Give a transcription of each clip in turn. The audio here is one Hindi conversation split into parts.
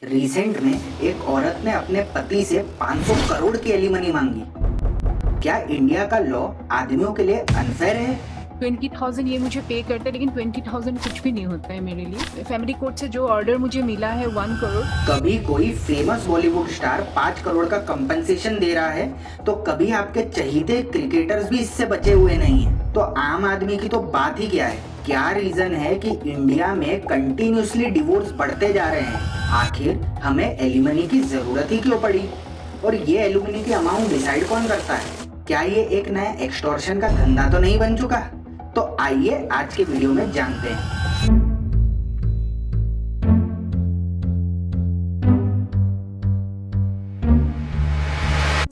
रिसेंट में एक औरत ने अपने पति से 500 करोड़ की एलिमनी मांगी। क्या इंडिया का लॉ आदमियों के लिए अनफेयर है? 20,000 ये मुझे पे करते हैं, लेकिन 20,000 कुछ भी नहीं होता है मेरे लिए। फैमिली कोर्ट से जो ऑर्डर मुझे मिला है 1 करोड़। कभी कोई फेमस बॉलीवुड स्टार 5 करोड़ का कंपनसेशन दे रहा है तो कभी आपके चहीते क्रिकेटर्स भी इससे बचे हुए नहीं है। तो आम आदमी की तो बात ही क्या है। क्या रीजन है कि इंडिया में कंटिन्यूसली डिवोर्स बढ़ते जा रहे हैं? आखिर हमें एलिमनी की जरूरत ही क्यों पड़ी? और ये एलिमनी की अमाउंट डिसाइड कौन करता है? क्या ये एक नया एक्सटॉर्शन का धंधा तो नहीं बन चुका? तो आइए आज के वीडियो में जानते हैं।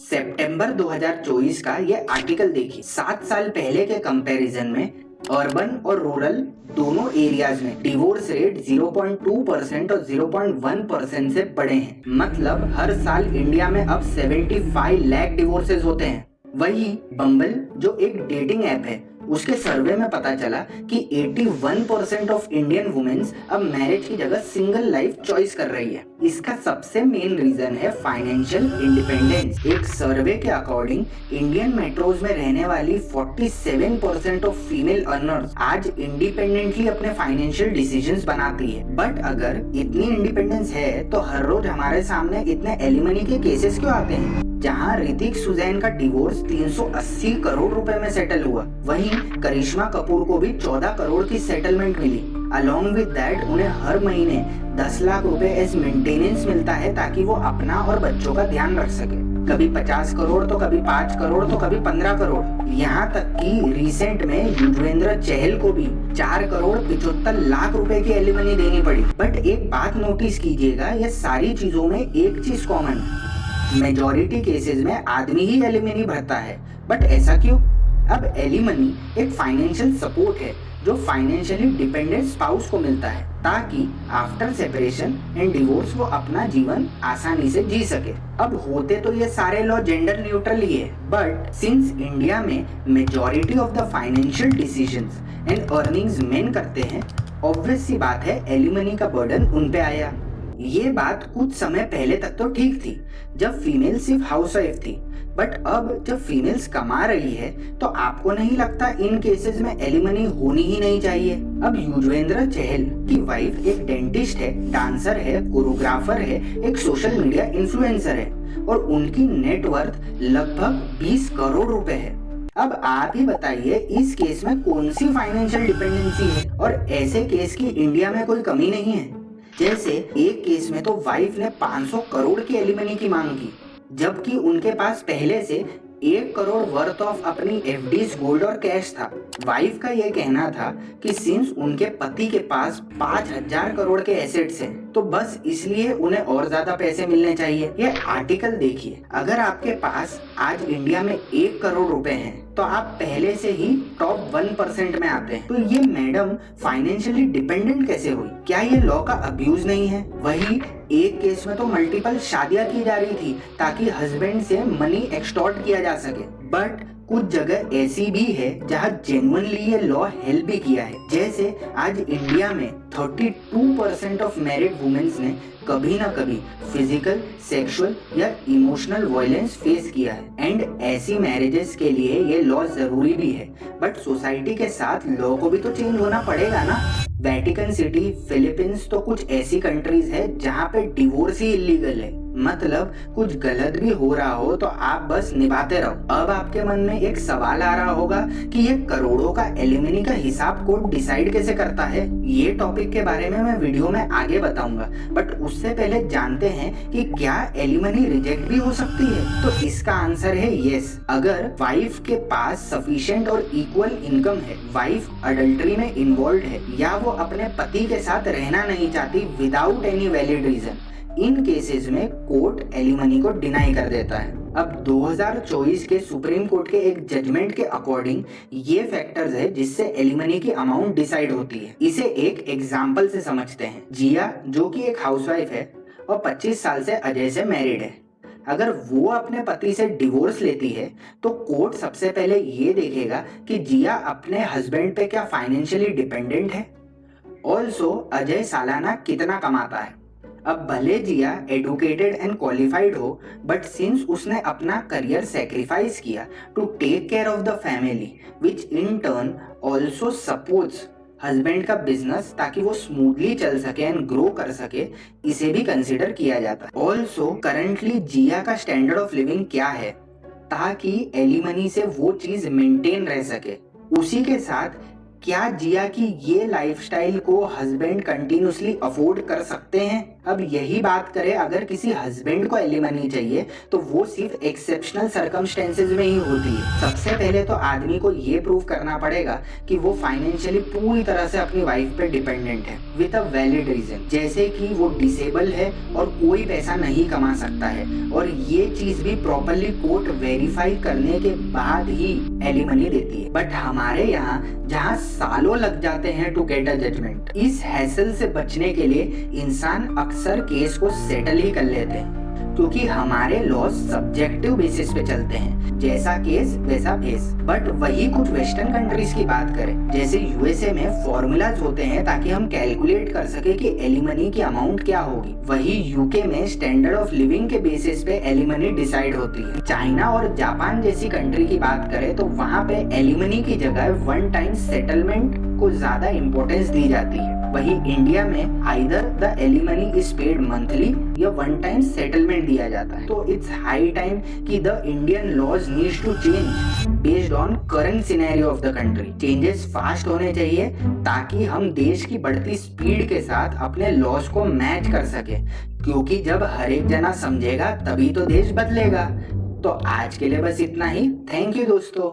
सितंबर 2024 का ये आर्टिकल देखिए। 7 साल पहले के कंपैरिजन में अर्बन और रूरल दोनों एरियाज में डिवोर्स रेट 0.2% और 0.1% से बढ़े हैं। मतलब हर साल इंडिया में अब 75 लाख डिवोर्सेस होते हैं। वही बम्बल जो एक डेटिंग ऐप है, उसके सर्वे में पता चला कि 81% ऑफ इंडियन वुमेन्स अब मैरिज की जगह सिंगल लाइफ चॉइस कर रही है। इसका सबसे मेन रीजन है फाइनेंशियल इंडिपेंडेंस। एक सर्वे के अकॉर्डिंग इंडियन मेट्रोज में रहने वाली 47% ऑफ फीमेल अर्नर्स आज इंडिपेंडेंटली अपने फाइनेंशियल डिसीजंस बनाती है। बट अगर इतनी इंडिपेंडेंस है तो हर रोज हमारे सामने इतने एलिमनी के केसेस क्यों आते हैं? जहां ऋतिक सुजैन का डिवोर्स 380 करोड़ रुपए में सेटल हुआ, वहीं करिश्मा कपूर को भी 14 करोड़ की सेटलमेंट मिली। अलॉन्ग विद दैट उन्हें हर महीने 10 लाख रुपए एज मेंटेनेंस मिलता है ताकि वो अपना और बच्चों का ध्यान रख सके। कभी 50 करोड़ तो कभी 5 करोड़ तो कभी 15 करोड़। यहाँ तक कि रिसेंट में युजवेंद्र चहल को भी 4 करोड़ 75 लाख रुपए की एलिमनी देनी पड़ी। बट एक बात नोटिस कीजिएगा, ये सारी चीजों में एक चीज कॉमन है, मेजॉरिटी केसेस में आदमी ही एलिमनी भरता है। बट ऐसा क्यों? अब एलिमनी एक फाइनेंशियल सपोर्ट है जो फाइनेंशियली डिपेंडेंट स्पाउस को मिलता है ताकि आफ्टर सेपरेशन एंड डिवोर्स वो अपना जीवन आसानी से जी सके। अब होते तो ये सारे लॉ जेंडर न्यूट्रल ही है, बट सिंस इंडिया में majority of the financial decisions and earnings main करते हैं, ऑब्वियस सी बात है एलिमनी का बर्डन उन पे आया। ये बात कुछ समय पहले तक तो ठीक थी जब फीमेल सिर्फ हाउसवाइफ थी, बट अब जब फीमेल्स कमा रही है तो आपको नहीं लगता इन केसेस में एलिमनी होनी ही नहीं चाहिए? अब युजवेंद्र चहल की वाइफ एक डेंटिस्ट है, डांसर है, कोरियोग्राफर है, एक सोशल मीडिया इन्फ्लुएंसर है और उनकी नेटवर्थ लगभग 20 करोड़ रुपए है। अब आप ही बताइए इस केस में कौन सी फाइनेंशियल डिपेंडेंसी है? और ऐसे केस की इंडिया में कोई कमी नहीं है। जैसे एक केस में तो वाइफ ने 500 करोड़ की एलिमनी की मांग की, जबकि उनके पास पहले से 1 करोड़ वर्थ ऑफ अपनी एफडीज गोल्ड और कैश था। वाइफ का यह कहना था कि सिंस उनके पति के पास 5,000 करोड़ के एसेट्स हैं, तो बस इसलिए उन्हें और ज्यादा पैसे मिलने चाहिए। ये आर्टिकल देखिए, अगर आपके पास आज इंडिया में 1 करोड़ रुपए हैं तो आप पहले से ही टॉप 1% में आते हैं। तो ये मैडम फाइनेंशियली डिपेंडेंट कैसे हुई? क्या ये लॉ का अब्यूज नहीं है? वही एक केस में तो मल्टीपल शादियां की जा रही थी ताकि हस्बैंड से मनी एक्सटॉर्ट किया जा सके। बट कुछ जगह ऐसी भी है जहां जेन्युइनली ये लॉ हेल्प भी किया है। जैसे आज इंडिया में 32% ऑफ मैरिड वुमेन्स ने कभी ना कभी फिजिकल, सेक्सुअल या इमोशनल वायलेंस फेस किया है। एंड ऐसी मैरिजेस के लिए ये लॉ जरूरी भी है, बट सोसाइटी के साथ लॉ को भी तो चेंज होना पड़ेगा ना। वेटिकन सिटी, फिलीपींस तो कुछ ऐसी कंट्रीज है जहाँ पे डिवोर्स ही इलीगल है। मतलब कुछ गलत भी हो रहा हो तो आप बस निभाते रहो। अब आपके मन में एक सवाल आ रहा होगा कि ये करोड़ों का एलिमनी का हिसाब कोर्ट डिसाइड कैसे करता है? ये टॉपिक के बारे में मैं वीडियो में आगे बताऊंगा, बट उससे पहले जानते हैं कि क्या एलिमनी रिजेक्ट भी हो सकती है? तो इसका आंसर है यस। अगर वाइफ के पास सफिशिएंट और इक्वल इनकम है, वाइफ अडल्ट्री में इन्वॉल्व है या वो अपने पति के साथ रहना नहीं चाहती विदाउट एनी वैलिड रीजन, इन केसेस में कोर्ट एलिमनी को डिनाई कर देता है। अब 2024 के सुप्रीम कोर्ट के एक जजमेंट के अकॉर्डिंग ये फैक्टर्स है जिससे एलिमनी की अमाउंट डिसाइड होती है। इसे एक एग्जांपल से समझते हैं। जिया जो कि एक हाउसवाइफ है और 25 साल से अजय से मैरिड है, अगर वो अपने पति से डिवोर्स लेती है तो कोर्ट सबसे पहले ये देखेगा कि जिया अपने हस्बैंड पे क्या फाइनेंशियली डिपेंडेंट है। ऑल्सो अजय सालाना कितना कमाता है। अब भले जिया एडुकेटेड एंड क्वालिफाइड हो, बट सिंस उसने अपना करियर सेक्रीफाइस किया to take care of the family, which in turn also supports husband का बिजनेस ताकि वो स्मूथली चल सके एंड ग्रो कर सके, इसे भी कंसिडर किया जाता है। ऑल्सो करंटली जिया का स्टैंडर्ड ऑफ लिविंग क्या है, ताकि एलिमनी से वो चीज मेंटेन रह सके। उसी के साथ क्या जिया की ये लाइफस्टाइल को हस्बैंड कंटिन्यूसली अफोर्ड कर सकते हैं? अब यही बात करें, अगर किसी हस्बैंड को एलिमनी चाहिए तो वो सिर्फ एक्सेप्शनल सर्कमस्टेंसेज में ही होती है। सबसे पहले तो आदमी को ये प्रूव करना पड़ेगा कि वो फाइनेंशियली पूरी तरह से अपनी वाइफ पे डिपेंडेंट है विद अ वैलिड रीजन, जैसे कि वो डिसेबल है और कोई पैसा नहीं कमा सकता है, और ये चीज भी प्रॉपरली कोर्ट वेरीफाई करने के बाद ही एलिमनी देती है। बट हमारे यहाँ जहाँ सालों लग जाते हैं टू गेट अ जजमेंट, इस हैसल से बचने के लिए इंसान अक्सर केस को सेटल ही कर लेते हैं, क्योंकि हमारे लॉज सब्जेक्टिव बेसिस पे चलते हैं, जैसा केस वैसा भेस। बट वही कुछ वेस्टर्न कंट्रीज की बात करें, जैसे यूएसए में फॉर्मूलाज होते हैं ताकि हम कैलकुलेट कर सके कि एलिमनी की अमाउंट क्या होगी। वही यूके में स्टैंडर्ड ऑफ लिविंग के बेसिस पे एलिमनी डिसाइड होती है। चाइना और जापान जैसी कंट्री की बात करें तो वहाँ पे एलिमनी की जगह वन टाइम सेटलमेंट को ज्यादा इंपॉर्टेंस दी जाती है। वही इंडिया में either the alimony is paid monthly या वन टाइम सेटलमेंट दिया जाता है। तो इट्स हाई टाइम कि the Indian laws needs to change based on current scenario of the country. Changes fast होने चाहिए ताकि हम देश की बढ़ती स्पीड के साथ अपने लॉज को मैच कर सके, क्योंकि जब हर एक जना समझेगा तभी तो देश बदलेगा। तो आज के लिए बस इतना ही। थैंक यू दोस्तों।